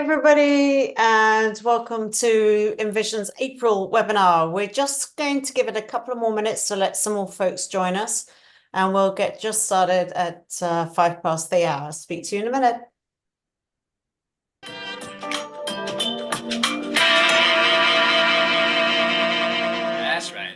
everybody, and welcome to Envision's April webinar. We're just going to give it a couple of more minutes to let some more folks join us, and we'll get just started at 5 past the hour. Speak to you in a minute. That's right.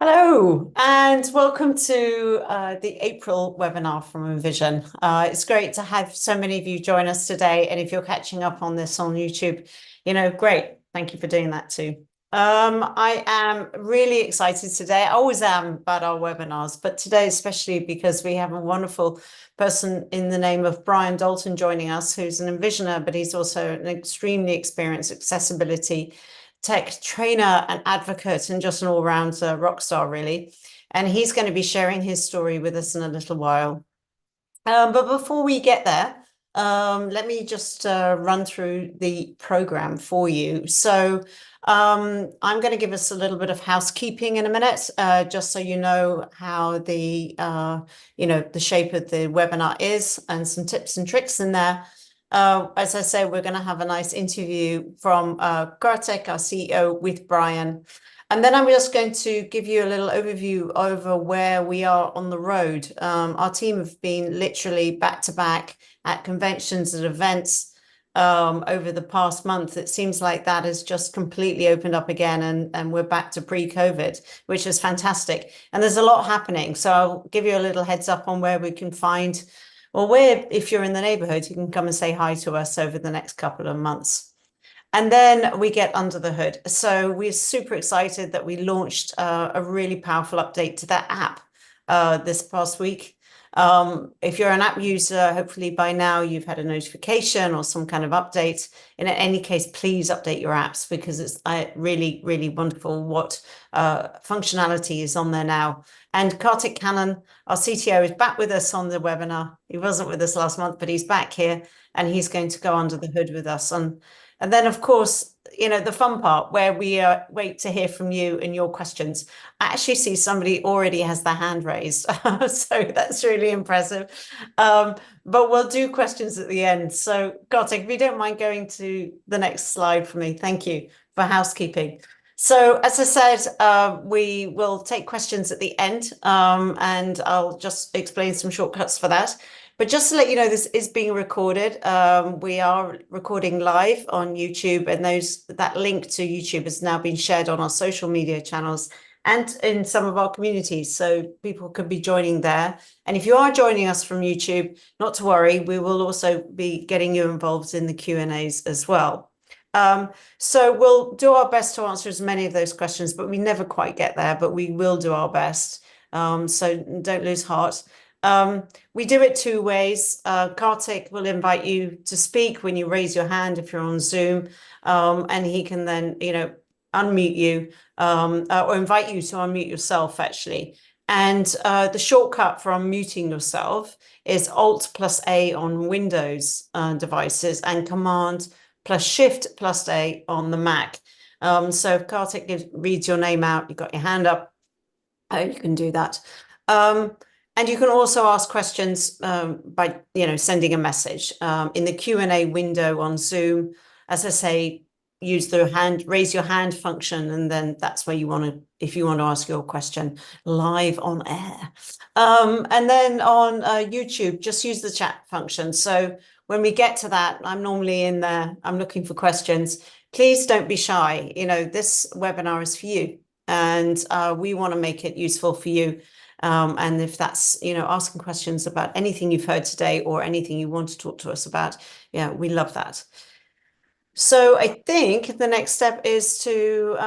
Hello, and welcome to the April webinar from Envision. It's great to have so many of you join us today, and if you're catching up on this on YouTube, great. Thank you for doing that too. I am really excited today. I always am about our webinars, but today especially because we have a wonderful person in the name of Brian Dalton joining us, who's an Envisioner, but he's also an extremely experienced accessibility tech trainer and advocate and just an all-round rock star, really. And he's going to be sharing his story with us in a little while. But before we get there, let me just run through the program for you. So I'm going to give us a little bit of housekeeping in a minute, just so you know how the shape of the webinar is, and some tips and tricks in there. As I say, we're going to have a nice interview from Kartik, our CEO, with Brian. And then I'm just going to give you a little overview over where we are on the road. Our team have been literally back to back at conventions and events over the past month. It seems like that has just completely opened up again, and we're back to pre-COVID, which is fantastic. And there's a lot happening. So I'll give you a little heads up on where we can find, or where, if you're in the neighborhood, you can come and say hi to us over the next couple of months. And then we get under the hood. So we're super excited that we launched a really powerful update to that app this past week. If you're an app user, hopefully by now you've had a notification or some kind of update. And in any case, please update your apps, because it's really, really wonderful what functionality is on there now. And Kartik Kannan, our CTO, is back with us on the webinar. He wasn't with us last month, but he's back here, and he's going to go under the hood with us. And then, of course, the fun part where we wait to hear from you and your questions. I actually see somebody already has their hand raised, so that's really impressive. But we'll do questions at the end. So, Kartik, if you don't mind going to the next slide for me, thank you for housekeeping. So, as I said, we will take questions at the end, and I'll just explain some shortcuts for that. But just to let you know, this is being recorded. We are recording live on YouTube, and that link to YouTube has now been shared on our social media channels and in some of our communities, so people could be joining there. And if you are joining us from YouTube, not to worry, we will also be getting you involved in the Q&As as well. So we'll do our best to answer as many of those questions, but we never quite get there, but we will do our best. So don't lose heart. We do it two ways. Kartik will invite you to speak when you raise your hand if you're on Zoom, and he can then, unmute you or invite you to unmute yourself, actually. And the shortcut for unmuting yourself is Alt plus A on Windows devices and Command plus Shift plus A on the Mac. So if Kartik reads your name out, you've got your hand up, you can do that. And you can also ask questions by sending a message in the Q&A window on Zoom. As I say, use the raise your hand function, and then that's where if you want to ask your question live on air. And then on YouTube, just use the chat function. So when we get to that, I'm normally in there, I'm looking for questions. Please don't be shy. This webinar is for you, and we want to make it useful for you. And if that's, asking questions about anything you've heard today or anything you want to talk to us about, yeah, we love that. So I think the next step is to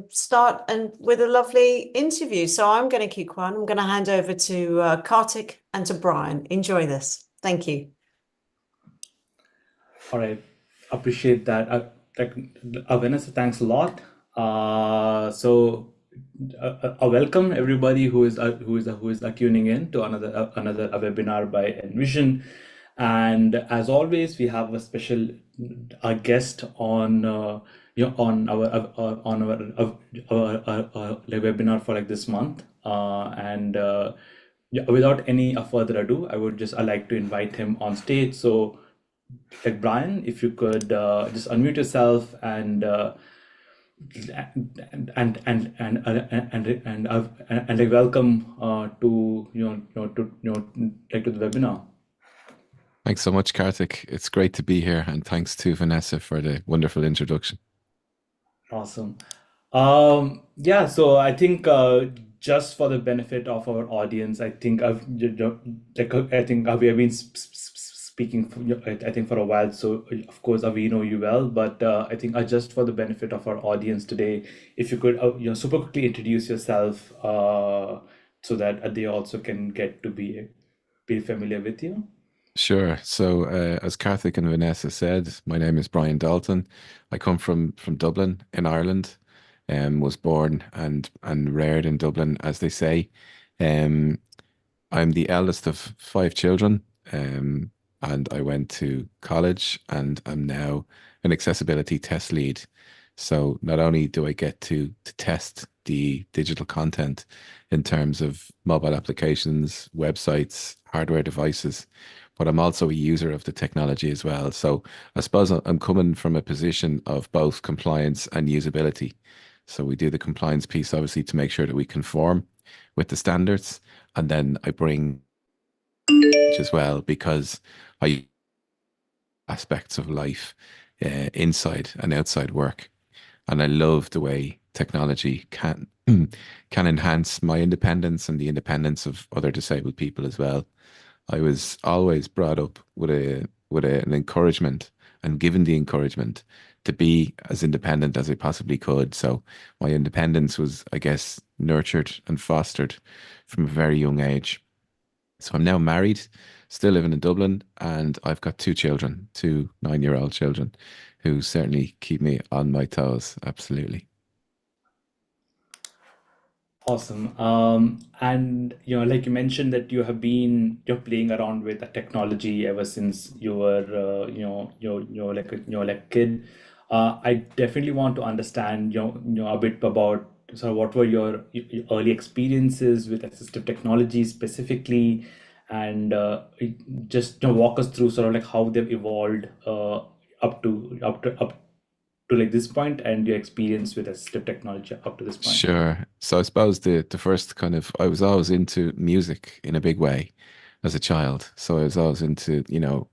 start with a lovely interview. So I'm going to keep quiet. I'm going to hand over to Kartik and to Brian. Enjoy this. Thank you. All right, appreciate that. Vanessa, thanks a lot. Welcome everybody who is tuning in to another webinar by Envision, and as always, we have a special guest on on our webinar for this month, and without any further ado, I like to invite him on stage. So, Brian, if you could just unmute yourself and welcome to to the webinar. Thanks so much, Kartik. It's great to be here, and thanks to Vanessa for the wonderful introduction. Awesome. Yeah, so I think just for the benefit of our audience, I think we have been speaking for a while, so of course we know you well, but I think just for the benefit of our audience today, if you could super quickly introduce yourself so that they also can get to be familiar with you. Sure. So as Kartik and Vanessa said, my name is Brian Dalton. I come from Dublin in Ireland, and was born and reared in Dublin, as they say. I'm the eldest of 5 children, and I went to college, and I'm now an accessibility test lead. So not only do I get to test the digital content in terms of mobile applications, websites, hardware devices, but I'm also a user of the technology as well. So I suppose I'm coming from a position of both compliance and usability. So we do the compliance piece, obviously, to make sure that we conform with the standards. And then I bring as well, because I aspects of life inside and outside work. And I love the way technology can enhance my independence and the independence of other disabled people as well. I was always brought up with an encouragement and given the encouragement to be as independent as I possibly could. So my independence was, I guess, nurtured and fostered from a very young age. So I'm now married, still living in Dublin, and I've got 2 children, 2 9-year-old children, who certainly keep me on my toes. Absolutely. Awesome. And like you mentioned that you're playing around with the technology ever since you were like a kid. I definitely want to understand a bit about what were your early experiences with assistive technology specifically, and just walk us through how they've evolved up to like this point, and your experience with assistive technology up to this point. Sure. So I suppose the first I was always into music in a big way as a child. So I was always into,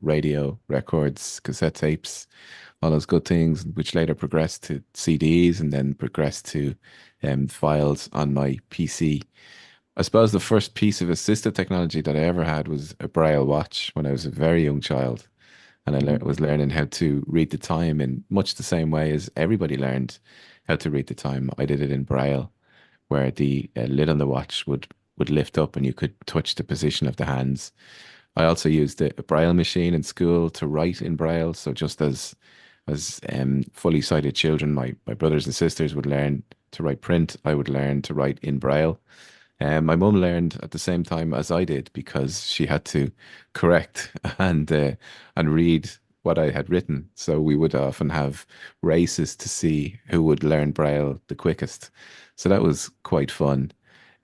radio, records, cassette tapes, all those good things, which later progressed to CDs and then progressed to files on my PC. I suppose the first piece of assistive technology that I ever had was a Braille watch when I was a very young child. And I was learning how to read the time in much the same way as everybody learned how to read the time. I did it in Braille, where the lid on the watch would would lift up and you could touch the position of the hands. I also used a braille machine in school to write in braille. So just as fully sighted children, my brothers and sisters would learn to write print, I would learn to write in braille. My mum learned at the same time as I did because she had to correct and read what I had written. So we would often have races to see who would learn braille the quickest. So that was quite fun.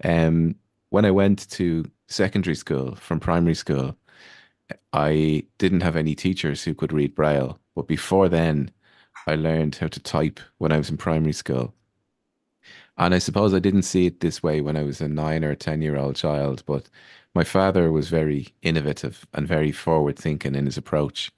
Um, when I went to secondary school from primary school, I didn't have any teachers who could read braille. But before then, I learned how to type when I was in primary school. And I suppose I didn't see it this way when I was a 9 or 10-year-old child, but my father was very innovative and very forward thinking in his approach.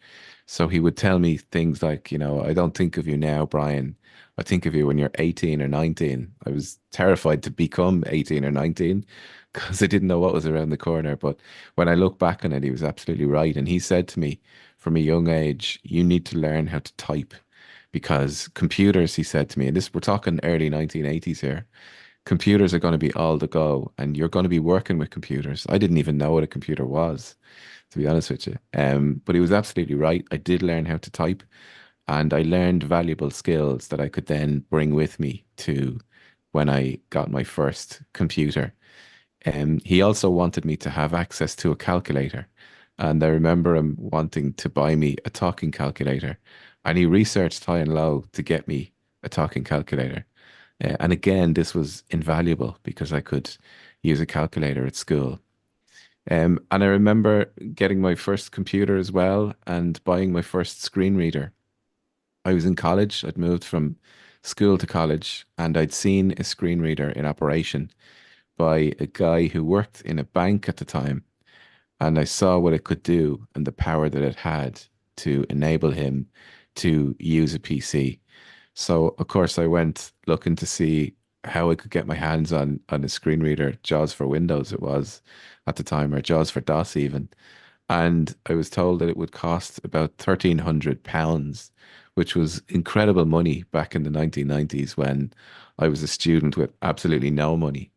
So he would tell me things like, I don't think of you now, Brian. I think of you when you're 18 or 19. I was terrified to become 18 or 19 because I didn't know what was around the corner. But when I look back on it, he was absolutely right. And he said to me from a young age, you need to learn how to type because computers, he said to me, and this we're talking early 1980s here, computers are going to be all the go and you're going to be working with computers. I didn't even know what a computer was, to be honest with you. But he was absolutely right. I did learn how to type and I learned valuable skills that I could then bring with me to when I got my first computer. He also wanted me to have access to a calculator. And I remember him wanting to buy me a talking calculator. And he researched high and low to get me a talking calculator. And again, this was invaluable because I could use a calculator at school. And I remember getting my first computer as well and buying my first screen reader. I was in college. I'd moved from school to college and I'd seen a screen reader in operation by a guy who worked in a bank at the time. And I saw what it could do and the power that it had to enable him to use a PC. So, of course, I went looking to see how I could get my hands on a screen reader, JAWS for Windows it was at the time, or JAWS for DOS even. And I was told that it would cost about £1,300, which was incredible money back in the 1990s when I was a student with absolutely no money.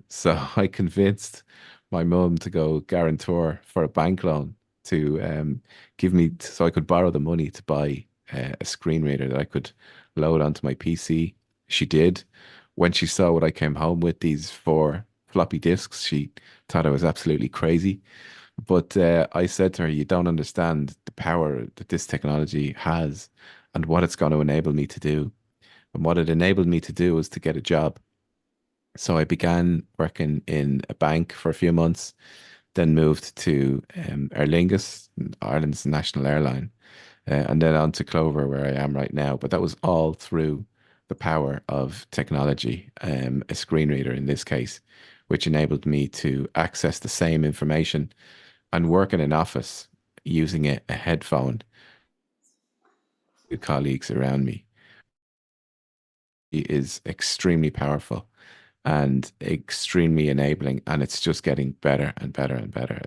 So I convinced my mum to go guarantor for a bank loan to give me so I could borrow the money to buy a screen reader that I could load onto my PC. She did. When she saw what I came home with, these 4 floppy disks, she thought I was absolutely crazy. But I said to her, you don't understand the power that this technology has and what it's going to enable me to do. And what it enabled me to do was to get a job. So I began working in a bank for a few months, then moved to Aer Lingus, Ireland's national airline, and then on to Clover, where I am right now. But that was all through the power of technology, a screen reader in this case, which enabled me to access the same information and work in an office using a headphone with colleagues around me. It is extremely powerful and extremely enabling, and it's just getting better and better and better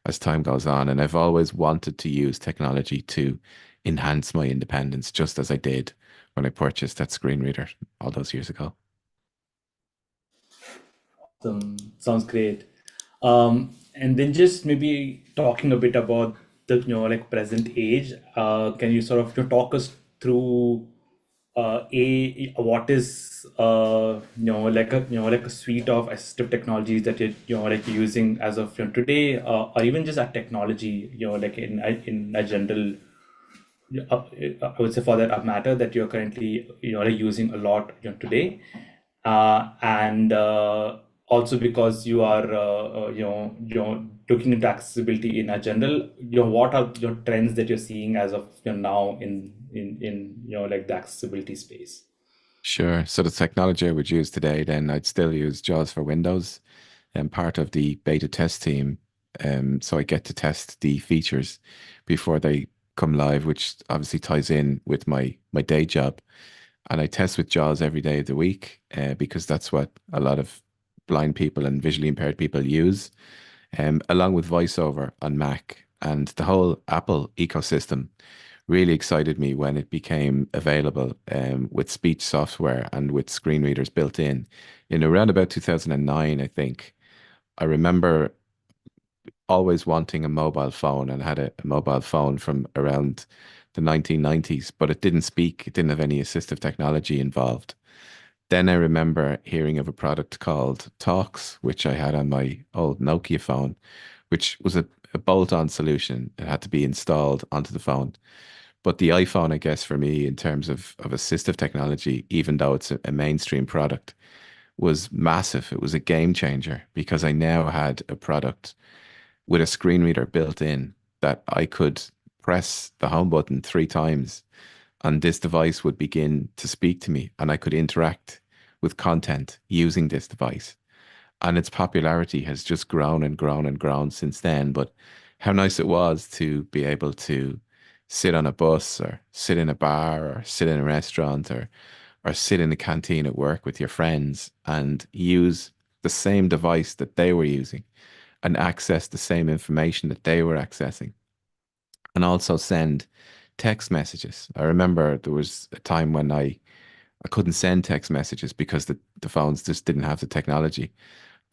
as time goes on. And I've always wanted to use technology to enhance my independence, just as I did when I purchased that screen reader all those years ago. Sounds great. And then just maybe talking a bit about the like present age. Can you sort of talk us through what is like a suite of assistive technologies that you're like using as of today, or even just a technology like in a general, I would say for that matter, that you're currently like using a lot today, and also because you are looking into accessibility in a general, what are your trends that you're seeing as of now in like the accessibility space? Sure. So the technology I would use today, then I'd still use JAWS for Windows and part of the beta test team. So I get to test the features before they come live, which obviously ties in with my day job. And I test with JAWS every day of the week because that's what a lot of blind people and visually impaired people use, along with VoiceOver on Mac and the whole Apple ecosystem really excited me when it became available with speech software and with screen readers built in around about 2009, I think. I remember always wanting a mobile phone and had a mobile phone from around the 1990s, but it didn't speak, it didn't have any assistive technology involved. Then I remember hearing of a product called Talks, which I had on my old Nokia phone, which was a bolt-on solution. It had to be installed onto the phone. But the iPhone, I guess, for me, in terms of assistive technology, even though it's a mainstream product, was massive. It was a game changer because I now had a product with a screen reader built in that I could press the home button 3 times and this device would begin to speak to me and I could interact with content using this device. And its popularity has just grown and grown and grown since then. But how nice it was to be able to sit on a bus or sit in a bar or sit in a restaurant or sit in a canteen at work with your friends and use the same device that they were using and access the same information that they were accessing and also send text messages. I remember there was a time when I couldn't send text messages because the phones just didn't have the technology.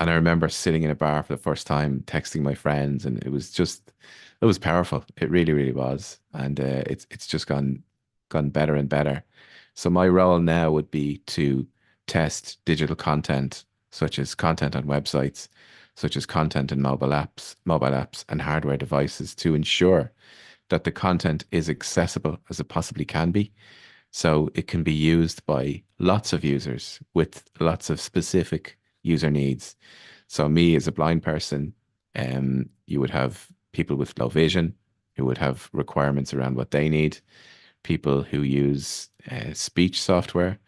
And I remember sitting in a bar for the first time, texting my friends, and it was powerful. It really, really was. And it's just gone better and better. So my role now would be to test digital content, such as content on websites, such as content in mobile apps and hardware devices to ensure that the content is accessible as it possibly can be. So it can be used by lots of users with lots of specific user needs. So me as a blind person, you would have people with low vision who would have requirements around what they need, people who use speech software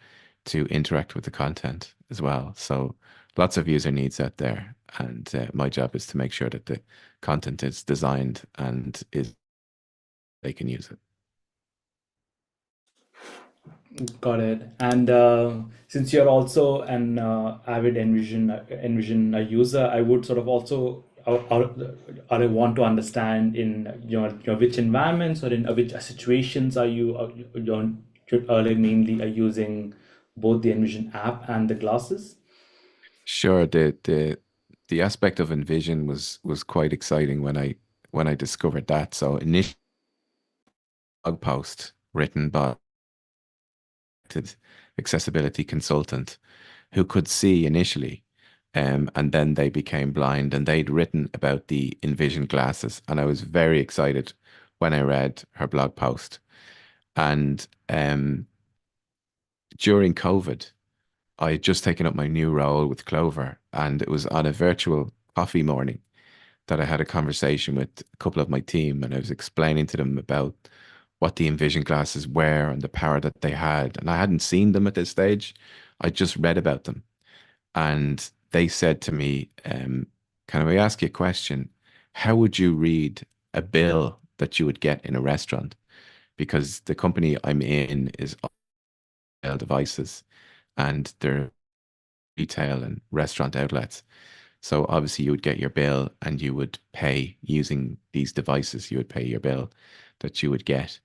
to interact with the content as well. So lots of user needs out there. And my job is to make sure that the content is designed and is they can use it. Got it. And since you're also an avid Envision user, I would sort of also I want to understand in which environments or in which situations are you like mainly are using both the Envision app and the glasses? Sure, the aspect of Envision was quite exciting when I discovered that. So initial blog post written by accessibility consultant who could see initially, and then they became blind, and they'd written about the Envision glasses, and I was very excited when I read her blog post. And during COVID, I had just taken up my new role with Clover, and it was on a virtual coffee morning that I had a conversation with a couple of my team, and I was explaining to them about what the Envision glasses were and the power that they had. And I hadn't seen them at this stage. I just read about them. And they said to me, can I ask you a question? How would you read a bill that you would get in a restaurant? Because the company I'm in is all devices and they're retail and restaurant outlets. So obviously you would get your bill and you would pay using these devices. You would pay your bill that you would get.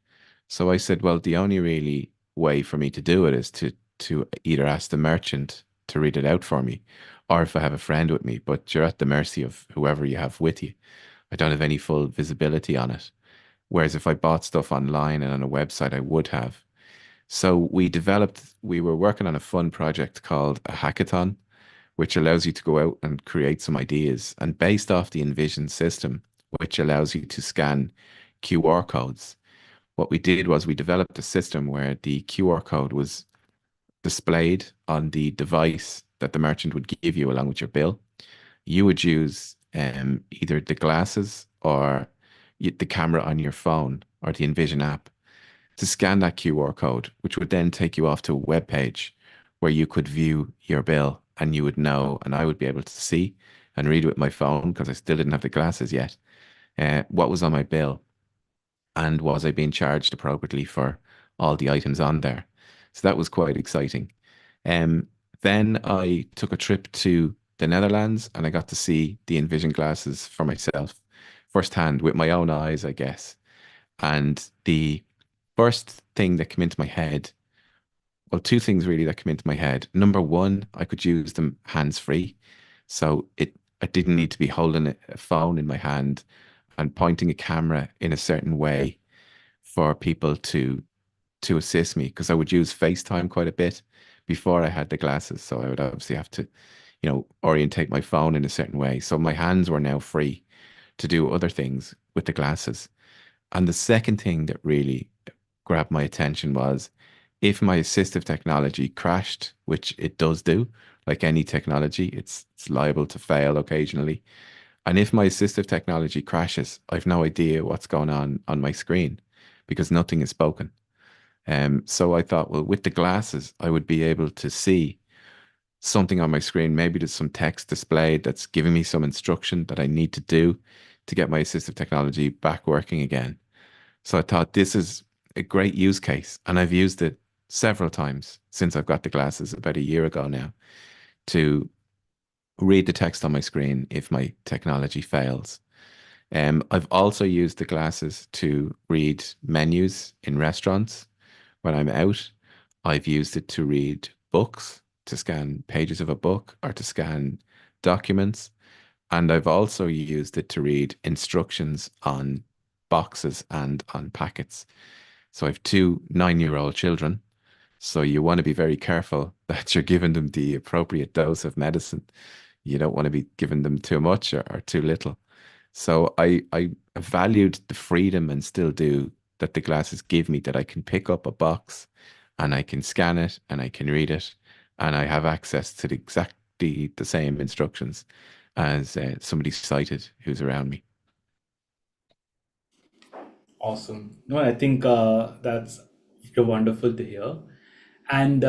So I said, well, the only really way for me to do it is to either ask the merchant to read it out for me, or if I have a friend with me, but you're at the mercy of whoever you have with you. I don't have any full visibility on it. Whereas if I bought stuff online and on a website, I would have. So we were working on a fun project called a hackathon, which allows you to go out and create some ideas. And based off the Envision system, which allows you to scan QR codes, what we did was we developed a system where the QR code was displayed on the device that the merchant would give you along with your bill. You would use either the glasses or the camera on your phone or the Envision app to scan that QR code, which would then take you off to a web page where you could view your bill and you would know, and I would be able to see and read with my phone because I still didn't have the glasses yet, what was on my bill and was I being charged appropriately for all the items on there. So that was quite exciting. Um, then I took a trip to the Netherlands and I got to see the Envision glasses for myself firsthand with my own eyes, I guess. And first thing that came into my head, well, two things really that came into my head. Number one, I could use them hands-free. So I didn't need to be holding a phone in my hand and pointing a camera in a certain way for people to assist me, because I would use FaceTime quite a bit before I had the glasses. So I would obviously have to, orientate my phone in a certain way. So my hands were now free to do other things with the glasses. And the second thing that really grabbed my attention was, if my assistive technology crashed, which it does do, like any technology, it's liable to fail occasionally. And if my assistive technology crashes, I've no idea what's going on my screen because nothing is spoken. So I thought, well, with the glasses, I would be able to see something on my screen. Maybe there's some text displayed that's giving me some instruction that I need to do to get my assistive technology back working again. So I thought this is a great use case, and I've used it several times since I've got the glasses about a year ago now to read the text on my screen if my technology fails. I've also used the glasses to read menus in restaurants when I'm out. I've used it to read books, to scan pages of a book or to scan documents. And I've also used it to read instructions on boxes and on packets. So I have two 9-year-old children. So you want to be very careful that you're giving them the appropriate dose of medicine. You don't want to be giving them too much or too little. So I valued the freedom, and still do, that the glasses give me, that I can pick up a box and I can scan it and I can read it, and I have access to exactly the same instructions as somebody sighted who's around me. Awesome. No, I think that's wonderful to hear. And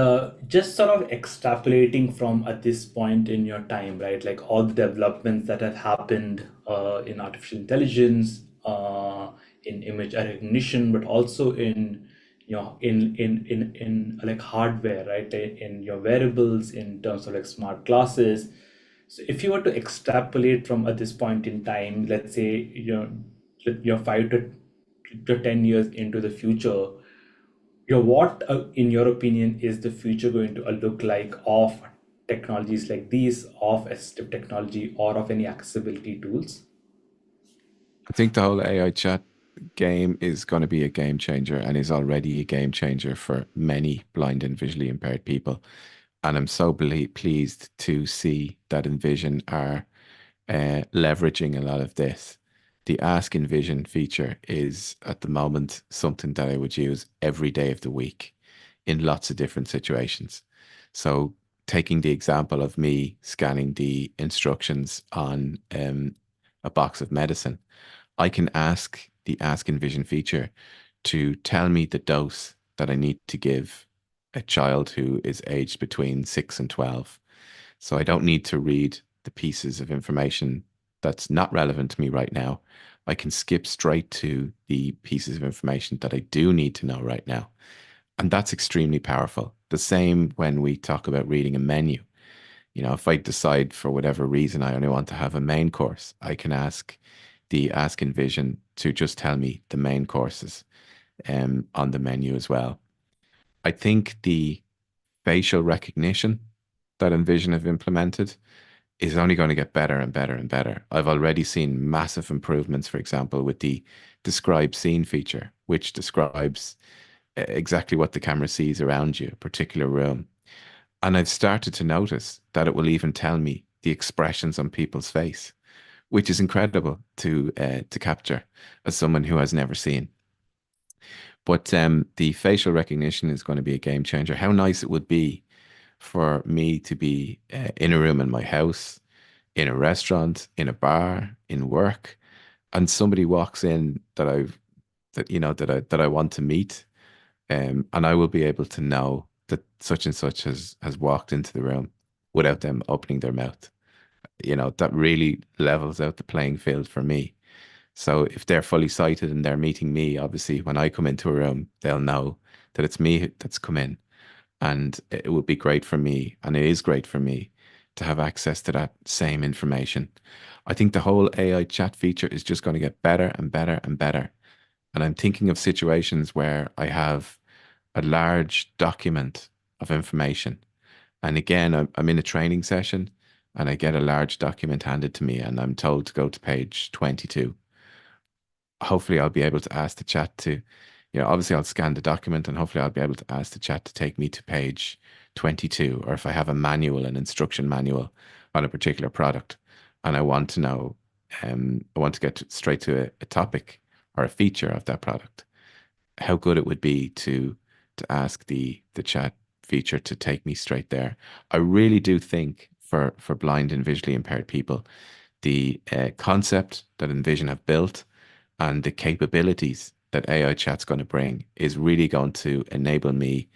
just sort of extrapolating from at this point in your time, right? Like all the developments that have happened in artificial intelligence, in image recognition, but also in in like hardware, right? In your wearables, in terms of like smart glasses. So if you were to extrapolate from at this point in time, let's say you're 5 to 10 years into the future, what, in your opinion, is the future going to look like of technologies like these, of assistive technology, or of any accessibility tools? I think the whole AI chat game is going to be a game changer, and is already a game changer for many blind and visually impaired people. And I'm so pleased to see that Envision are leveraging a lot of this. The Ask Envision feature is at the moment something that I would use every day of the week in lots of different situations. So, taking the example of me scanning the instructions on a box of medicine, I can ask the Ask Envision feature to tell me the dose that I need to give a child who is aged between 6 and 12. So I don't need to read the pieces of information that's not relevant to me right now. I can skip straight to the pieces of information that I do need to know right now. And that's extremely powerful. The same when we talk about reading a menu. If I decide for whatever reason I only want to have a main course, I can ask the Ask Envision to just tell me the main courses on the menu as well. I think the facial recognition that Envision have implemented is only going to get better and better and better. I've already seen massive improvements, for example, with the describe scene feature, which describes exactly what the camera sees around you, a particular room. And I've started to notice that it will even tell me the expressions on people's face, which is incredible to capture as someone who has never seen. But the facial recognition is going to be a game changer. How nice it would be for me to be in a room in my house, in a restaurant, in a bar, in work, and somebody walks in that I want to meet, and I will be able to know that such and such has walked into the room without them opening their mouth. That really levels out the playing field for me. So if they're fully sighted and they're meeting me, obviously when I come into a room, they'll know that it's me that's come in. And it would be great for me, and it is great for me, to have access to that same information. I think the whole AI chat feature is just going to get better and better and better. And I'm thinking of situations where I have a large document of information. And again, I'm in a training session and I get a large document handed to me and I'm told to go to page 22. Hopefully I'll be able to ask the chat to, obviously I'll scan the document and hopefully I'll be able to ask the chat to take me to page 22. Or if I have a manual, an instruction manual on a particular product and I want to know, I want to get straight to a topic or a feature of that product, how good it would be to ask the chat feature to take me straight there. I really do think for blind and visually impaired people, the concept that Envision have built and the capabilities that AI chat's going to bring is really going to enable me,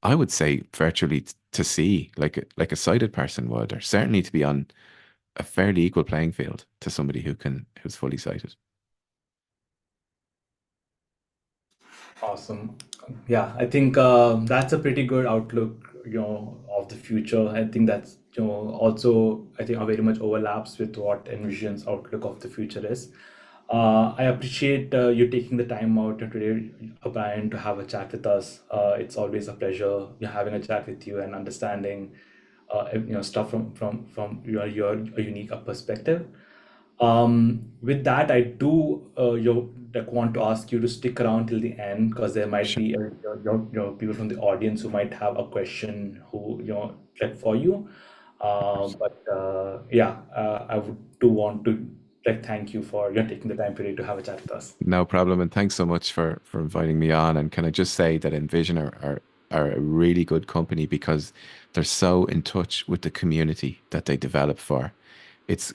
I would say, virtually to see like a sighted person would, or certainly to be on a fairly equal playing field to somebody who's fully sighted. Awesome. Yeah, I think that's a pretty good outlook, of the future. I think that's, also, I think very much overlaps with what Envision's outlook of the future is. I appreciate you taking the time out today, Brian, to have a chat with us. It's always a pleasure having a chat with you and understanding, stuff from your unique perspective. With that, I do want to ask you to stick around till the end because there might be people from the audience who might have a question for you. I do want to thank you for taking the time today to have a chat with us. No problem, and thanks so much for inviting me on. And can I just say that Envision are a really good company because they're so in touch with the community that they develop for. It's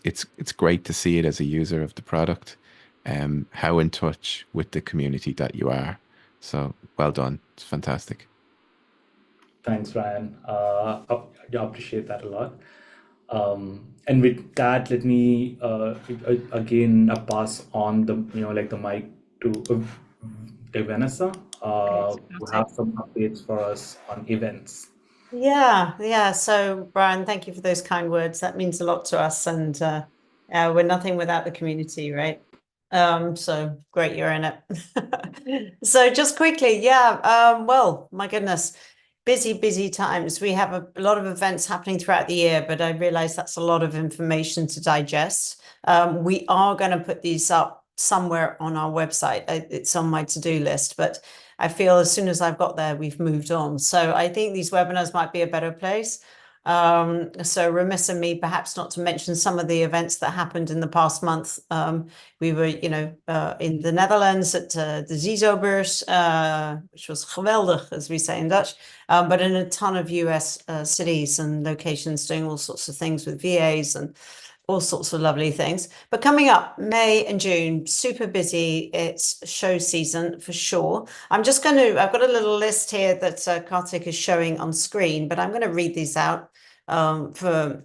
great to see it as a user of the product, how in touch with the community that you are. So well done. It's fantastic. Thanks, Ryan. I appreciate that a lot. And with that, let me again pass on the the mic to Vanessa, who have some updates for us on events. Yeah. So, Brian, thank you for those kind words. That means a lot to us, and we're nothing without the community, right? So great you're in it. So just quickly, well, my goodness, busy times. We have a lot of events happening throughout the year, but I realize that's a lot of information to digest. We are going to put these up somewhere on our website. It's on my to-do list, but I feel as soon as I've got there, we've moved on. So I think these webinars might be a better place. So remiss of me perhaps not to mention some of the events that happened in the past month. We were, in the Netherlands at the Zizobeurs, which was geweldig, as we say in Dutch, but in a ton of US cities and locations doing all sorts of things with VAs and all sorts of lovely things. But coming up, May and June, super busy. It's show season for sure. I've got a little list here that Karthik is showing on screen, but I'm going to read these out for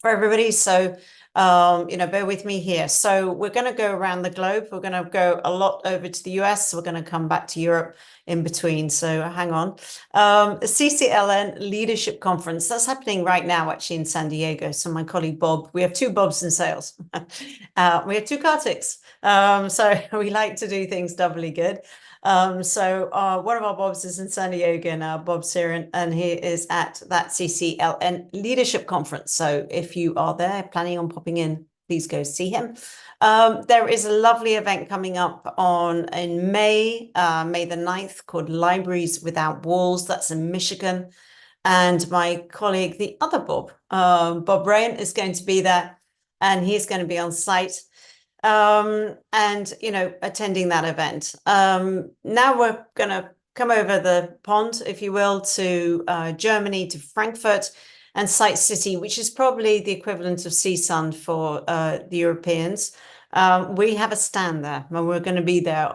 everybody. So, bear with me here. So we're going to go around the globe. We're going to go a lot over to the US. We're going to come back to Europe in between. So hang on. CCLN Leadership Conference. That's happening right now, actually, in San Diego. So my colleague Bob, we have two Bobs in sales. We have two Kartiks. So we like to do things doubly good. So one of our Bobs is in San Diego now, Bob Siren, and he is at that CCLN Leadership Conference. So if you are there planning on popping in, please go see him. There is a lovely event coming up in May, May the 9th, called Libraries Without Walls. That's in Michigan. And my colleague, the other Bob, Bob Rayan, is going to be there, and he's going to be on site. Attending that event. Now we're going to come over the pond, if you will, to Germany, to Frankfurt and Sight City, which is probably the equivalent of CSUN for the Europeans. We have a stand there, and we're going to be there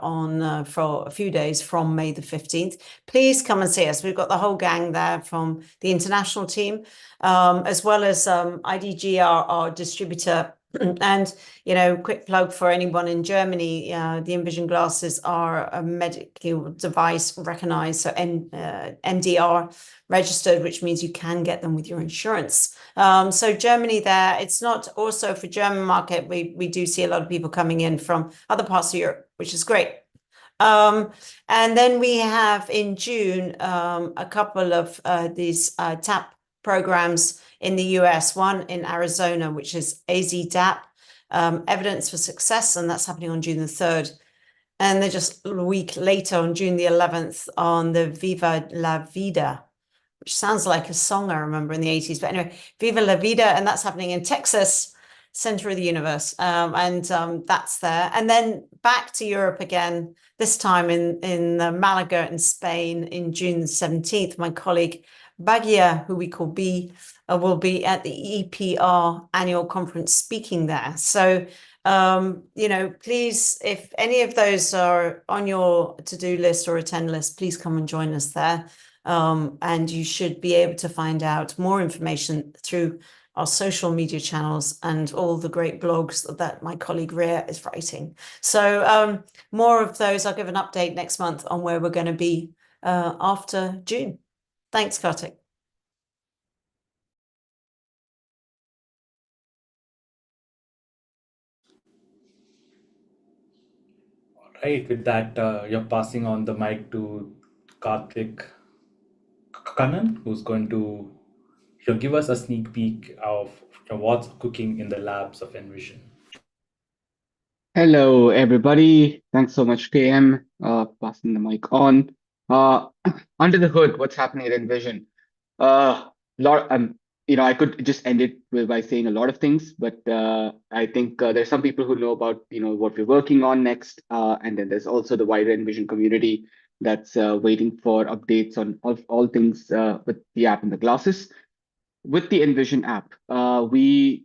for a few days from May the 15th. Please come and see us. We've got the whole gang there from the international team, as well as IDGR, our distributor. And, quick plug for anyone in Germany, the Envision glasses are a medical device recognized, so MDR registered, which means you can get them with your insurance. So Germany there, it's not also for German market. We do see a lot of people coming in from other parts of Europe, which is great. And then we have in June a couple of these TAP programs in the US, one in Arizona, which is AZDAP, Evidence for Success, and that's happening on June the 3rd. And then just a week later, on June the 11th, on the Viva la Vida, which sounds like a song I remember in the 80s. But anyway, Viva la Vida, and that's happening in Texas, center of the universe. That's there. And then back to Europe again, this time in Malaga in Spain in June 17th. My colleague Bagia, who we call B, will be at the EPR annual conference speaking there. So, please, if any of those are on your to-do list or attend list, please come and join us there. And you should be able to find out more information through our social media channels and all the great blogs that my colleague Ria is writing. So more of those. I'll give an update next month on where we're going to be after June. Thanks, Kartik. Right, with that, you're passing on the mic to Karthik Kannan, who's going to give us a sneak peek of what's cooking in the labs of Envision. Hello, everybody. Thanks so much, KM. Passing the mic on. Under the hood, what's happening at Envision? I could just end it by saying a lot of things, but I think there's some people who know about what we're working on next, and then there's also the wider Envision community that's waiting for updates on all things with the app and the glasses. With the Envision app, we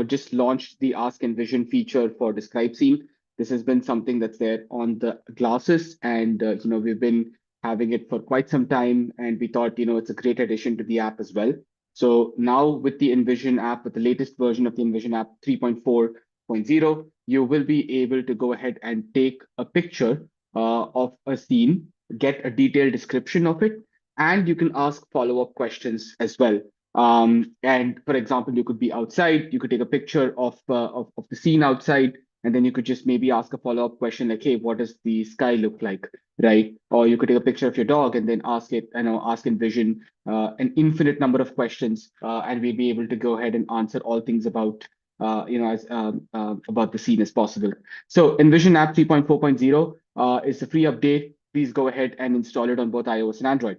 just launched the Ask Envision feature for Describe Scene. This has been something that's there on the glasses, and we've been having it for quite some time, and we thought it's a great addition to the app as well. So now with the Envision app, with the latest version of the Envision app 3.4.0, you will be able to go ahead and take a picture of a scene, get a detailed description of it, and you can ask follow-up questions as well. And for example, you could be outside, you could take a picture of the scene outside, and then you could just maybe ask a follow-up question like, hey, what does the sky look like, right? Or you could take a picture of your dog and then ask Envision an infinite number of questions, and we'll be able to go ahead and answer all things about about the scene as possible. So Envision app 3.4.0 is a free update. Please go ahead and install it on both iOS and Android.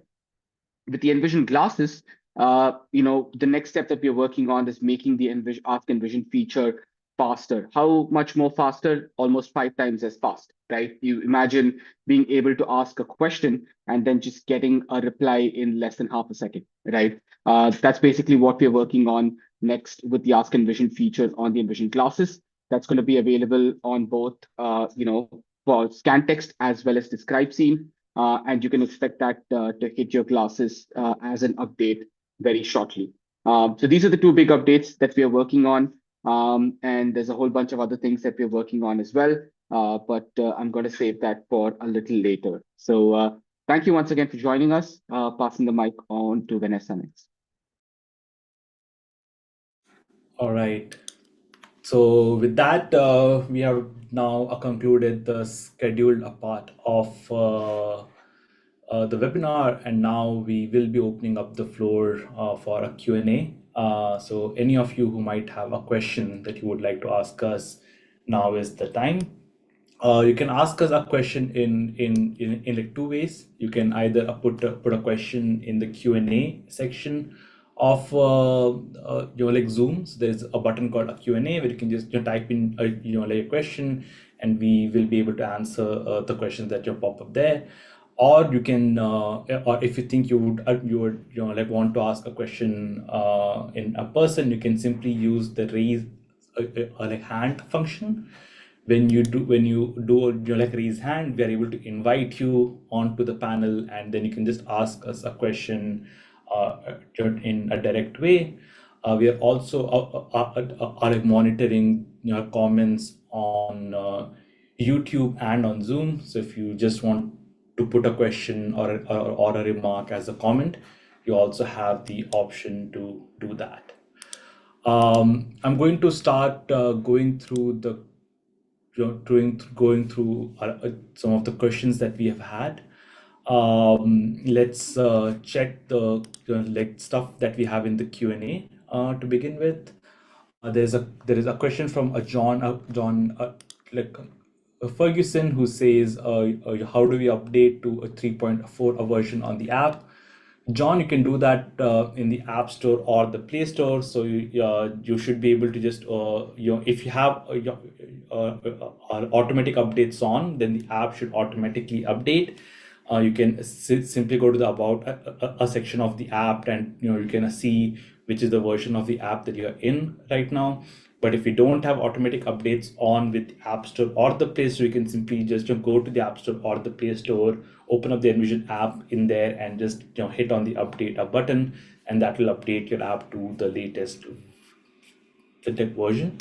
With the Envision glasses, the next step that we're working on is making the Ask Envision feature faster. How much more faster? Almost 5 times as fast, right? You imagine being able to ask a question and then just getting a reply in less than half a second, right? That's basically what we're working on next with the Ask Envision feature on the Envision glasses. That's going to be available on both, for scan text as well as Describe Scene. And you can expect that to hit your glasses as an update very shortly. So these are the 2 big updates that we are working on. And there's a whole bunch of other things that we're working on as well. But I'm going to save that for a little later. So thank you once again for joining us. Passing the mic on to Vanessa next. All right. So with that, we have now concluded the scheduled part of the webinar, and now we will be opening up the floor for a Q&A. So any of you who might have a question that you would like to ask us, now is the time. You can ask us a question in like 2 ways. You can either put a question in the Q&A section of like Zoom. So there's a button called a Q&A where you can just type in like a question, and we will be able to answer the questions that pop up there. Or you can, or if you think you would like want to ask a question in a person, you can simply use the raise like hand function. When you do like raise hand, we are able to invite you onto the panel, and then you can just ask us a question in a direct way. We are also are monitoring comments on YouTube and on Zoom. So if you just want to put a question or a remark as a comment, you also have the option to do that. I'm going to start going through the going through some of the questions that we have had. Let's check the like stuff that we have in the Q&A to begin with. There is a question from a John Ferguson, who says, how do we update to a 3.4 version on the app? John, you can do that in the App Store or the Play Store. So you should be able to just if you have automatic updates on, then the app should automatically update. You can simply go to the about a section of the app, and you can see which is the version of the app that you are in right now. But if you don't have automatic updates on with the App Store or the Play Store, you can simply just go to the App Store or the Play Store, open up the Envision app in there, and just hit on the update button, and that will update your app to the latest version.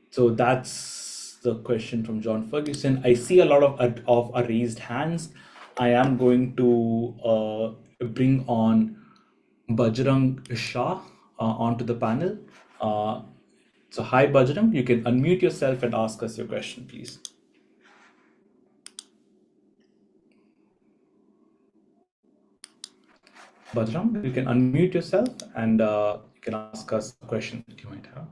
So that's the question from John Ferguson. I see a lot of raised hands. I am going to bring on Bajrang Shah onto the panel. So hi Bajrang, you can unmute yourself and ask us your question, please. Bajrang, you can unmute yourself and you can ask us a question that you might have.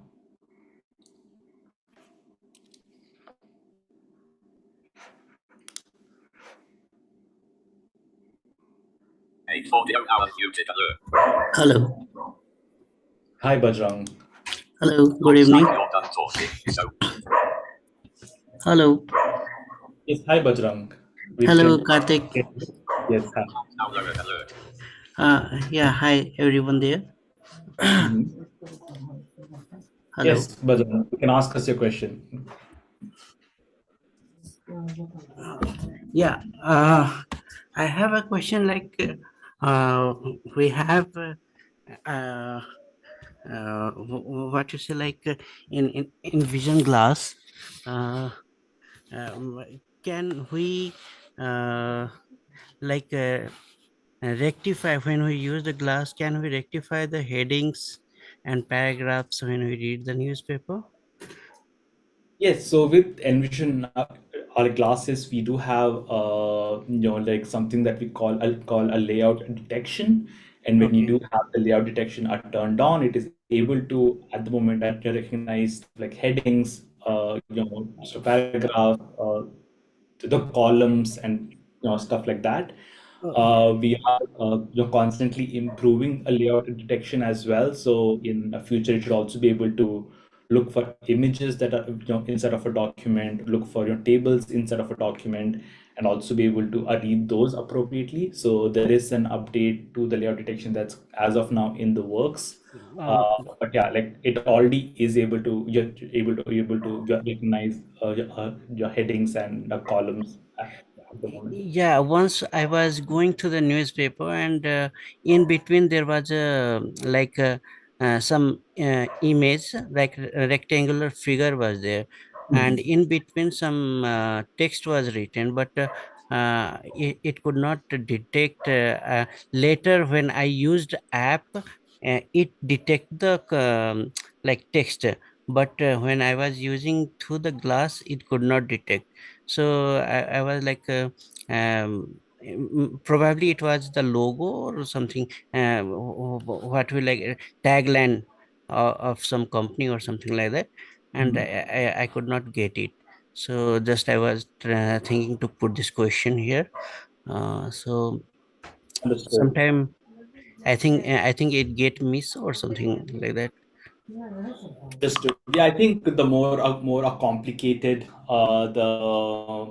Hello. Hi Bajrang. Hello. Good evening. Hello. Yes, hi Bajrang. Hello, Karthik. Yes, hi. Yeah, hi everyone there. Mhm. Hello. Yes, Bajrang, you can ask us your question. Yeah, I have a question. Like, we have what you say, like in Envision glass. Can we like rectify when we use the glass? Can we rectify the headings and paragraphs when we read the newspaper? Yes, so with Envision our glasses, we do have like something that we call a layout detection, and when you do have the layout detection are turned on, it is able to at the moment recognize like headings, so paragraph, the columns, and stuff like that. We are constantly improving a layout detection as well. So in the future, it should also be able to look for images that are inside of a document, look for your tables inside of a document, and also be able to read those appropriately. So there is an update to the layout detection that's as of now in the works. But yeah, like it already is able to recognize your headings and columns at the moment. Yeah, once I was going to the newspaper, and in between there was some image, like a rectangular figure was there, and in between some text was written, but it could not detect. Later, when I used app, it detect the like text, but when I was using through the glass, it could not detect. So I was like. Probably it was the logo or something, what we like tagline of some company or something like that, and I could not get it. So just I was thinking to put this question here. So Understood. sometime I think it get miss or something like that. Understood. Yeah, I think the more complicated the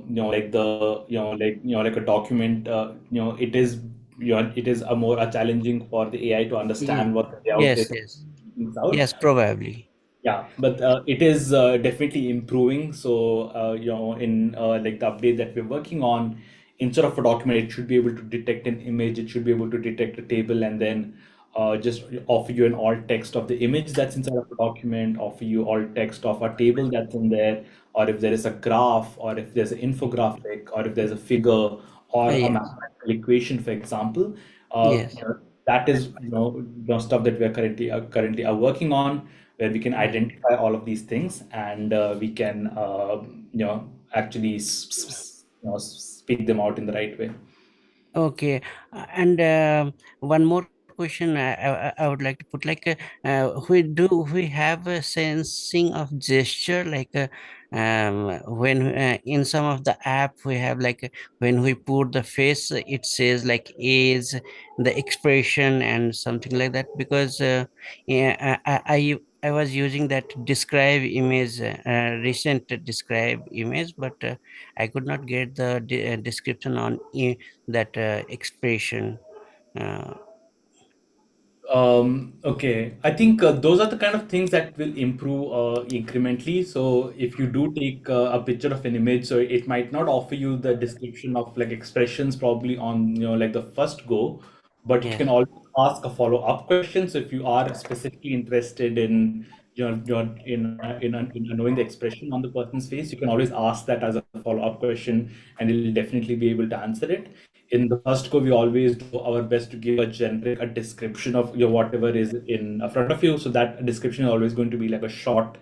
like the like a document it is it is a more challenging for the AI to understand what the layout Yes, is yes, out. yes, probably. Yeah, but it is definitely improving. So in like the update that we're working on, instead of a document, it should be able to detect an image. It should be able to detect a table, and then just offer you an alt text of the image that's inside of a document, offer you alt text of a table that's in there, or if there is a graph, or if there's an infographic, or if there's a figure or a Yes, mathematical equation, for example. yes. that is stuff that we are currently are working on, where we can identify all of these things, and we can actually speak them out in the right way. Okay, and one more question I would like to put, like, we have a sensing of gesture, like, when in some of the app we have, like, when we put the face, it says like is the expression and something like that, because yeah, I was using that describe image, recent describe image, but I could not get the description on that expression. Uh, Okay, I think those are the kind of things that will improve incrementally. So if you do take a picture of an image, so it might not offer you the description of like expressions probably on like the first go, but you yeah, can always ask a follow-up question. So if you are specifically interested in knowing the expression on the person's face, you can always ask that as a follow-up question, and it'll definitely be able to answer it. In the first go, we always do our best to give a description of your whatever is in front of you. So that description is always going to be like a short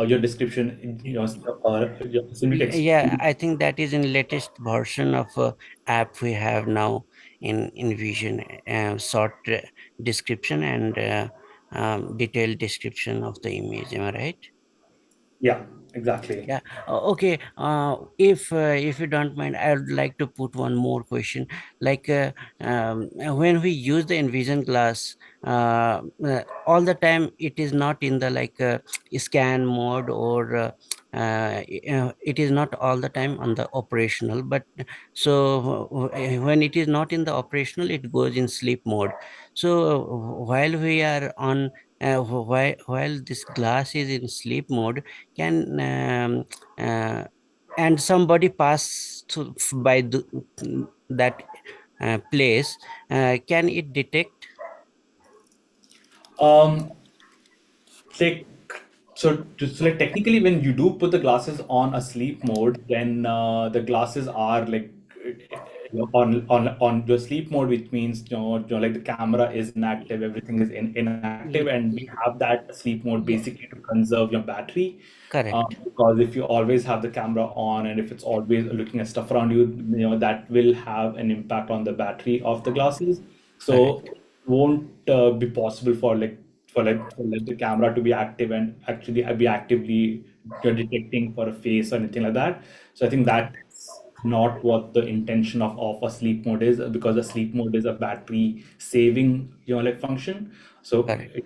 your description, simply to yeah, explain. I think that is in latest version of app we have now in Envision, short description and detailed description of the image. Am I right? Yeah, exactly. Yeah. Okay. If you don't mind, I would like to put one more question. Like, when we use the Envision glass, all the time it is not in the, like, scan mode, or it is not all the time on the operational. But so when it is not in the operational, it goes in sleep mode. So while we are on, while this glass is in sleep mode, can uh, and somebody pass to by that place, can it detect? Um, like so like technically when you do put the glasses on a sleep mode, then the glasses are like on your sleep mode, which means like the camera is inactive, everything is inactive, and we have that sleep mode Yeah, basically to conserve your battery. correct, Because if you always have the camera on and if it's always looking at stuff around you, that will have an impact on the battery of the glasses. So correct, it won't be possible for like the camera to be active and actually be actively detecting for a face or anything like that. So I think that's not what the intention of a sleep mode is, because a sleep mode is a battery saving like function. So correct.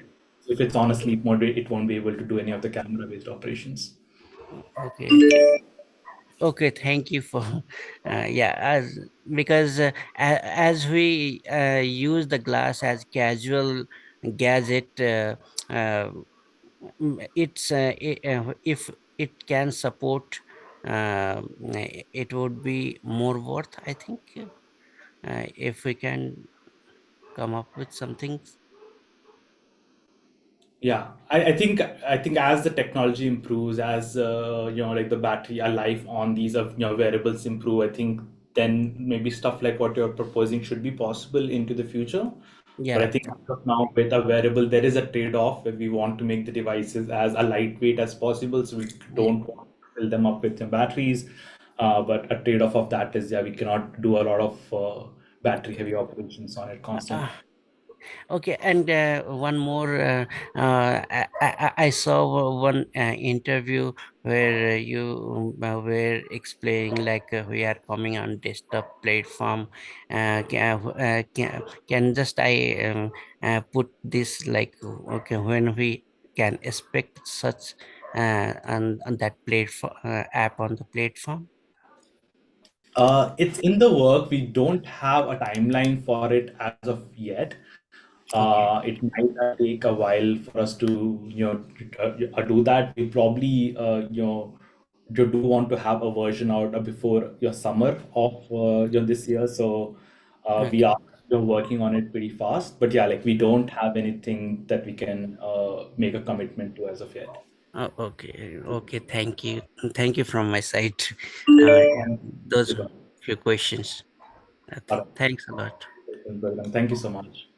if it's on a sleep mode, it won't be able to do any of the camera based operations. Okay. Okay, thank you for yeah, as because as we use the glass as casual gadget, uh, it's if it can support, it would be more worth, I think, if we can come up with something. Yeah, I think as the technology improves, as like the battery life on these of wearables improve, I think then maybe stuff like what you're proposing should be possible into the future. But I Yeah, think as of now with a wearable, there is a trade-off where we want to make the devices as a lightweight as possible, so we yeah. don't want to fill them up with the batteries. But a trade-off of that is, yeah, we cannot do a lot of battery-heavy operations on it Uh, constantly. Okay, and one more. I saw one interview where you were explaining, like, we are coming on desktop platform. Can just I put this, like, okay, when we can expect such on that platform, app on the platform? It's in the work. We don't have a timeline for it as of yet. Okay, It might take a while for us to, do that. We probably, you do want to have a version out before your summer of this year. So we okay. are working on it pretty fast. But yeah, like we don't have anything that we can make a commitment to as of yet. Okay, okay. Thank you from my side. Yeah, those few questions. All right. Thanks a lot. Thank you so much.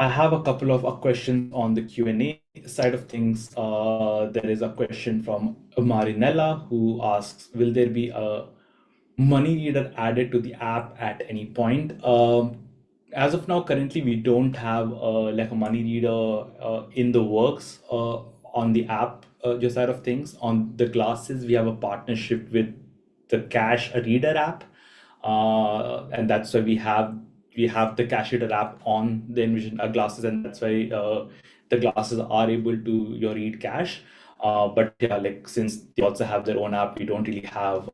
I have a couple of questions on the Q&A side of things. There is a question from Marinella who asks, will there be a money reader added to the app at any point? As of now, currently, we don't have like a money reader in the works on the app side of things. On the glasses, we have a partnership with the Cash Reader app, and that's why we have the Cash Reader app on the Envision glasses, and that's why the glasses are able to read cash. But yeah, like since they also have their own app, we don't really have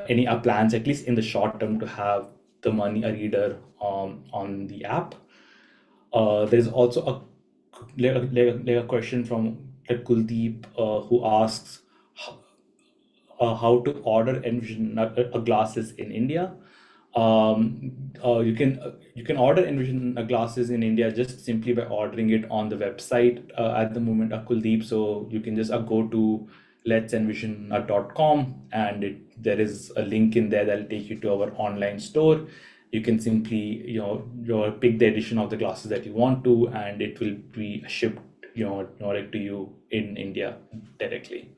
any plans, at least in the short term, to have the money reader on the app. There's also a question from Kuldeep who asks how to order Envision glasses in India. You can order Envision glasses in India just simply by ordering it on the website at the moment, Kuldeep. So you can just go to letsenvision.com, and there is a link in there that'll take you to our online store. You can simply pick the edition of the glasses that you want to, and it will be shipped right to you in India directly.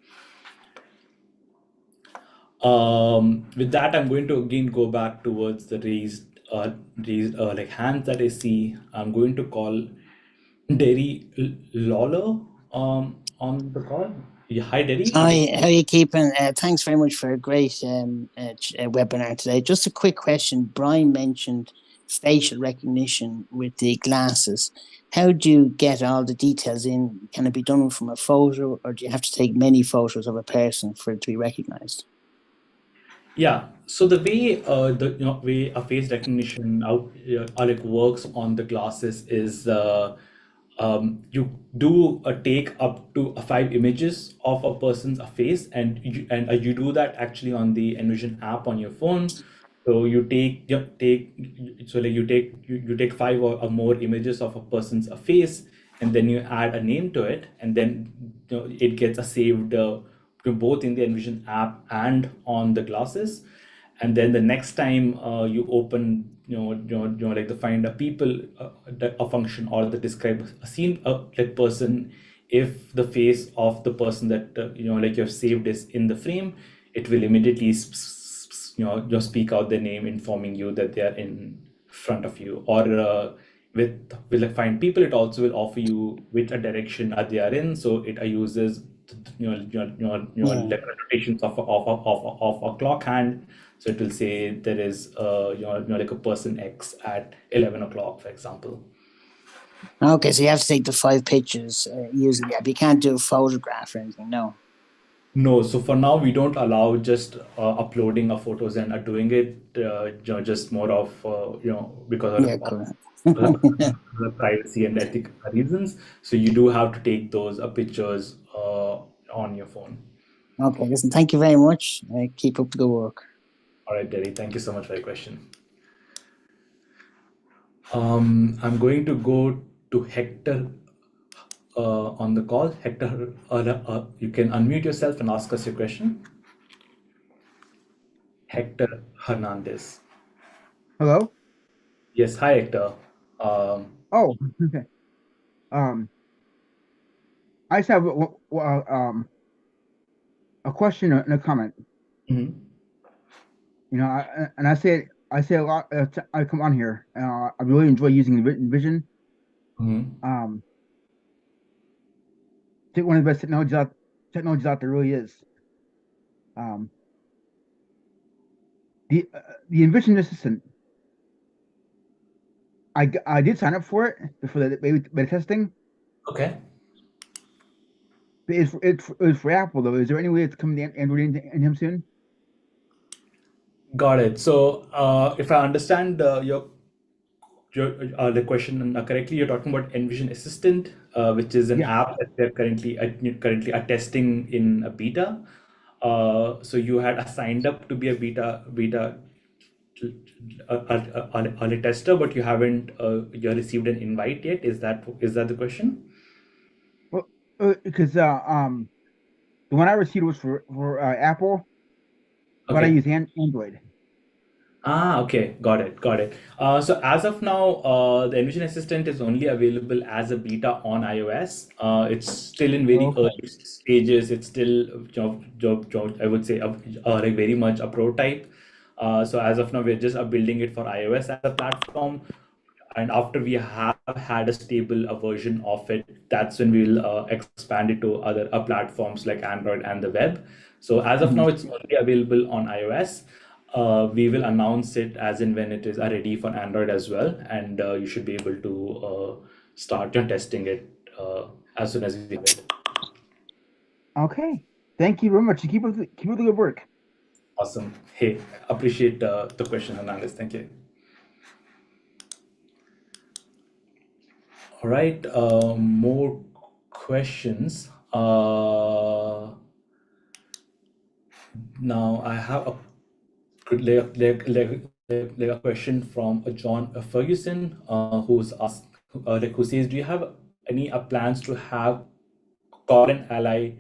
With that, I'm going to again go back towards the raised like hands that I see. I'm going to call Derry Lawler on the call. Yeah, hi Derry. Hi, how are you keeping? Thanks very much for a great webinar today. Just a quick question. Brian mentioned facial recognition with the glasses. How do you get all the details in? Can it be done from a photo, or do you have to take many photos of a person for it to be recognized? Yeah. So the way way a face recognition like works on the glasses is you do take up to 5 images of a person's face, and you do that actually on the Envision app on your phone. So you take 5 or more images of a person's face, and then you add a name to it, and then it gets saved both in the Envision app and on the glasses. And then the next time you open like the find a people a function, or the describe a scene like person, if the face of the person that like you've saved is in the frame, it will immediately just speak out their name, informing you that they are in front of you. Or with like find people, it also will offer you which direction they are in, so it uses like rotations of a clock hand. So it will say there is like a person X at 11 o'clock, for example. Okay, so you have to take the 5 pictures using the app. You can't do a photograph or anything, no? No, so for now we don't allow just uploading of photos and doing it. Just more of because Yeah, of correct. the privacy and ethical reasons. So you do have to take those pictures on your phone. Okay, listen, thank you very much. Keep up the good work. All right, Derry, thank you so much for your question. I'm going to go to Hector on the call. Hector, you can unmute yourself and ask us your question. Hector Hernandez. Hello? Yes, hi Hector. Oh, okay. I just have a question and a comment. Mhm. You know, I say a lot. I come on here. I really enjoy using Envision. Mhm. I think one of the best technologies out there really is. The Envision Assistant. I did sign up for it for the beta testing. Okay. But it's for Apple though. Is there any way it's coming to Android anytime soon? Got it. So, if I understand your the question correctly, you're talking about Envision Assistant, which is an Yeah. app that they're currently are testing in a beta. So you had signed up to be a beta early tester, but you haven't you received an invite yet. Is that the question? Well, because the one I received was for Apple, but I Okay. use Android. Okay, got it, got it. So as of now, the Envision Assistant is only available as a beta on iOS. It's still in very Okay. early stages. It's still, I would say, like very much a prototype. So as of now, we're just building it for iOS as a platform. And after we have had a stable version of it, that's when we'll expand it to other platforms like Android and the web. So as of now, it's only available on iOS. We will announce it as in when it is ready for Android as well, and you should be able to start testing it as soon as we have it. Okay. Thank you very much. Keep up the good work. Awesome. Hey, appreciate the question, Hernandez. Thank you. All right, more questions. Now I have a a question from John Ferguson, who's asked, who says, do you have any plans to have call an ally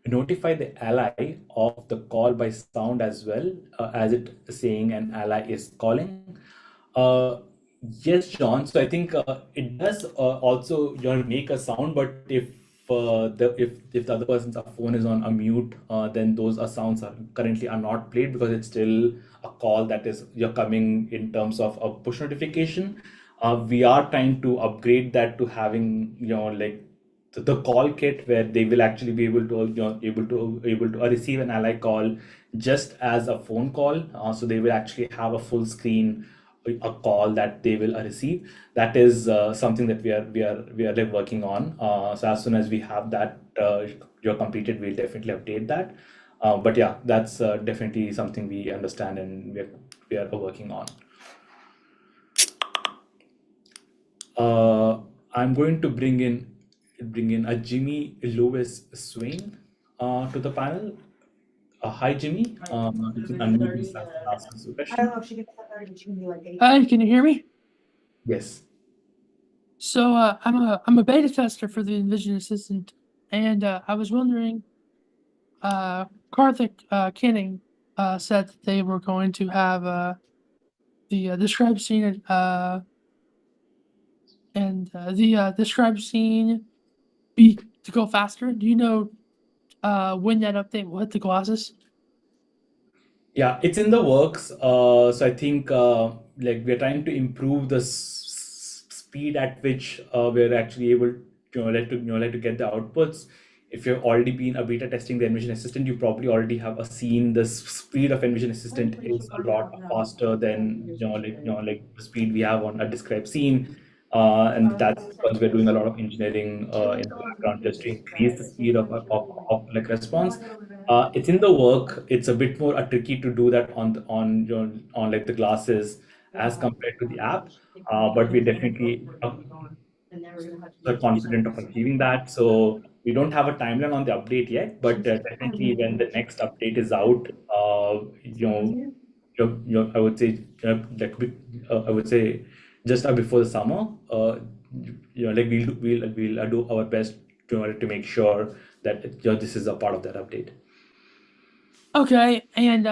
notify the ally of the call by sound as well, as it saying an ally is calling? Uh, yes, John. So I think it does also make a sound, but if the other person's phone is on a mute, then those sounds are currently are not played because it's still a call that is you're coming in terms of a push notification. We are trying to upgrade that to having like the call kit where they will actually be able to able to receive an ally call just as a phone call. So they will actually have a full screen a call that they will receive. That is something that we are like working on. So as soon as we have that you're completed, we'll definitely update that. But yeah, that's definitely something we understand and we are working on. I'm going to bring in a Jimmy Lewis Swain to the panel. Hi, Jimmy. You can unmute yourself and ask us a question. Hi, can you hear me? Yes. So I'm a beta tester for the Envision Assistant, and I was wondering, Karthik Kinning said that they were going to have the describe scene and the describe scene be to go faster. Do you know when that update will hit the glasses? Yeah, it's in the works. So I think like we're trying to improve the speed at which we're actually able to like to get the outputs. If you've already been a beta testing the Envision Assistant, you probably already have seen the speed of Envision Assistant is a lot faster than like the speed we have on a describe scene. And that's because we're doing a lot of engineering in the background just to increase the speed of like response. It's in the work. It's a bit more tricky to do that on like the glasses as compared to the app, but we definitely are confident of achieving that. So we don't have a timeline on the update yet, but definitely when the next update is out, I would say I would say just before the summer, like we'll do our best to make sure that this is a part of that update. Okay, and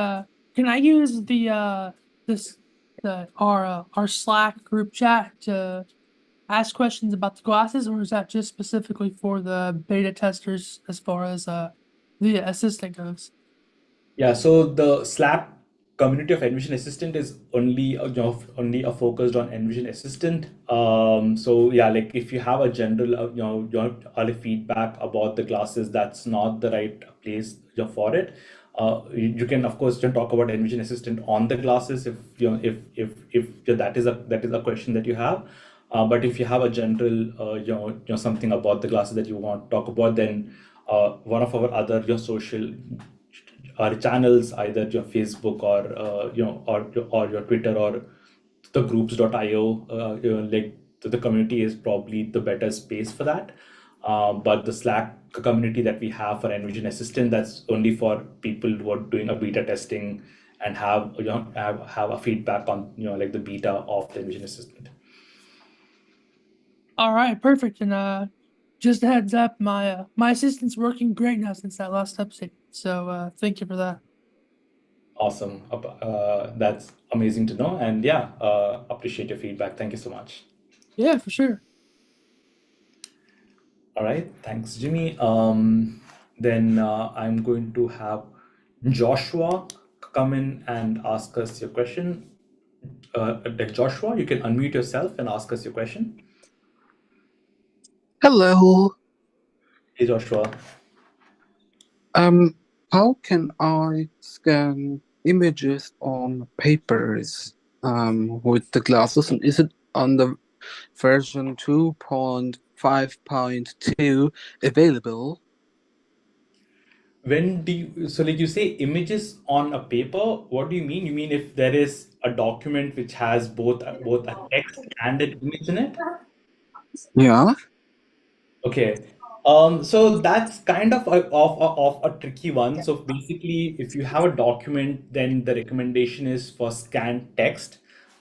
can I use our Slack group chat to ask questions about the glasses, or is that just specifically for the beta testers as far as the assistant goes? Yeah, so the Slack community of Envision Assistant is only only focused on Envision Assistant. So yeah, like if you have a general your feedback about the glasses, that's not the right place for it. You can of course talk about Envision Assistant on the glasses if that is a question that you have. But if you have a general something about the glasses that you want to talk about, then one of our other social our channels, either your Facebook or or your Twitter or the groups.io, like the community is probably the better space for that. But the Slack community that we have for Envision Assistant, that's only for people who are doing a beta testing and have have a feedback on like the beta of the Envision Assistant. All right, perfect. And just a heads up, my assistant's working great now since that last update. So thank you for that. Awesome. That's amazing to know. And yeah, appreciate your feedback. Thank you so much. Yeah, for sure. All right. Thanks, Jimmy. Then I'm going to have Joshua come in and ask us your question. Joshua, you can unmute yourself and ask us your question. Hello. Hey, Joshua. How can I scan images on papers with the glasses? And is it on the version 2.5.2 available? When do you, so like you say images on a paper, what do you mean? You mean if there is a document which has both a text and an image in it? Yeah. Okay. So that's kind of a tricky one. So basically, if you have a document, then the recommendation is for scanned text.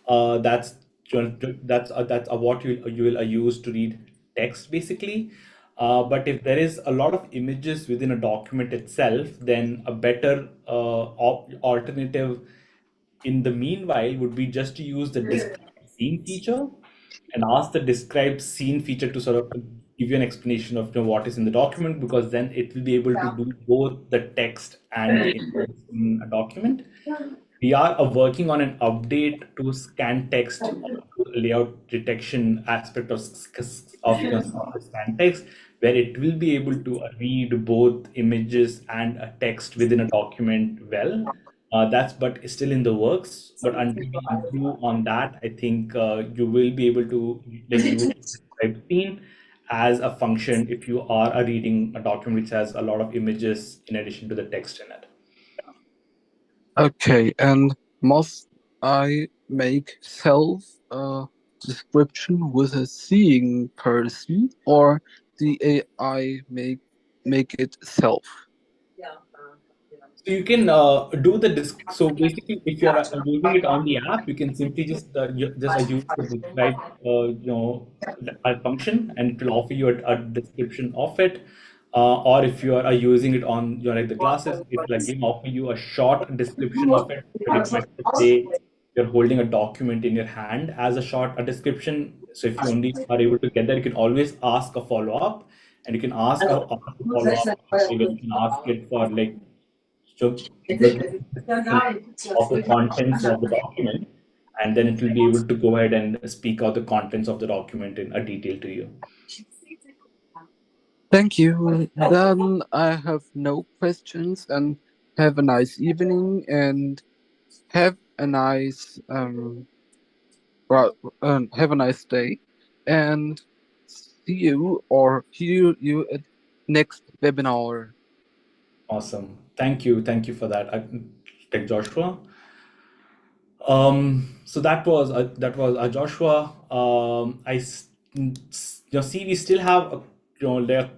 That's that's what you will use to read text basically. But if there is a lot of images within a document itself, then a better alternative in the meanwhile would be just to use the describe scene feature and ask the describe scene feature to sort of give you an explanation of what is in the document, because then it will be able to do both the text and the images in a document. We are working on an update to scan text layout detection aspect of scan text, where it will be able to read both images and a text within a document well. That's but still in the works. But until we improve on that, I think you will be able to like use describe scene as a function if you are reading a document which has a lot of images in addition to the text in it. Okay, and must I make self description with a seeing person, or the AI make it self? So you can do the disk. So basically, if you're using it on the app, you can simply just use the describe function, and it will offer you a description of it. Or if you are using it on your like the glasses, it will again offer you a short description of it. Like let's say you're holding a document in your hand as a description. So if you only are able to get that, you can always ask a follow up, and you can ask a follow up. You can ask it for like so the description of the contents of the document, and then it will be able to go ahead and speak out the contents of the document in a detail to you. Thank you. Then I have no questions, and have a nice evening, and have a nice have a nice day, and see you or hear you at next webinar. Awesome. Thank you for that, Tech Joshua. So that was Joshua. See, we still have there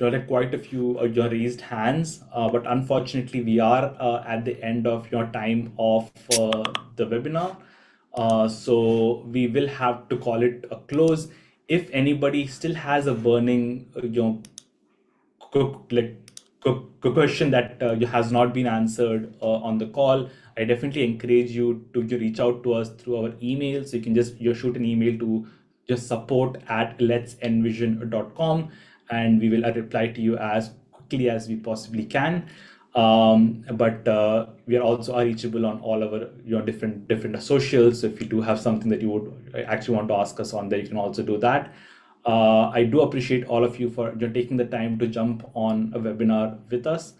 are quite a few raised hands, but unfortunately, we are at the end of your time of the webinar. So we will have to call it a close. If anybody still has a burning, question that has not been answered on the call, I definitely encourage you to reach out to us through our email. So you can just shoot an email to just support@letsenvision.com, and we will reply to you as quickly as we possibly can. But we are also reachable on all our different socials. So if you do have something that you would actually want to ask us on there, you can also do that. I do appreciate all of you for taking the time to jump on a webinar with us.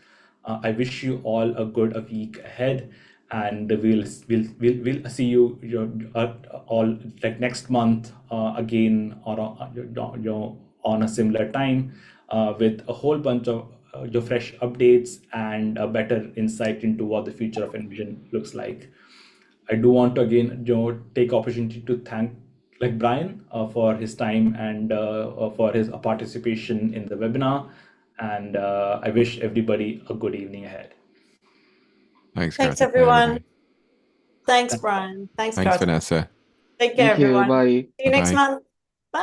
I wish you all a week ahead, and we'll see you all like next month again on a similar time with a whole bunch of your fresh updates and a better insight into what the future of Envision looks like. I do want to again take opportunity to thank Brian for his time and for his participation in the webinar, and I wish everybody a good evening ahead. Thanks, Thanks, Karthik. Bye, everyone. everybody. Thanks, Brian. Thanks, Thanks, Karthik. Vanessa. Take care, Thank you. everyone. Bye. See you next Bye-bye. month.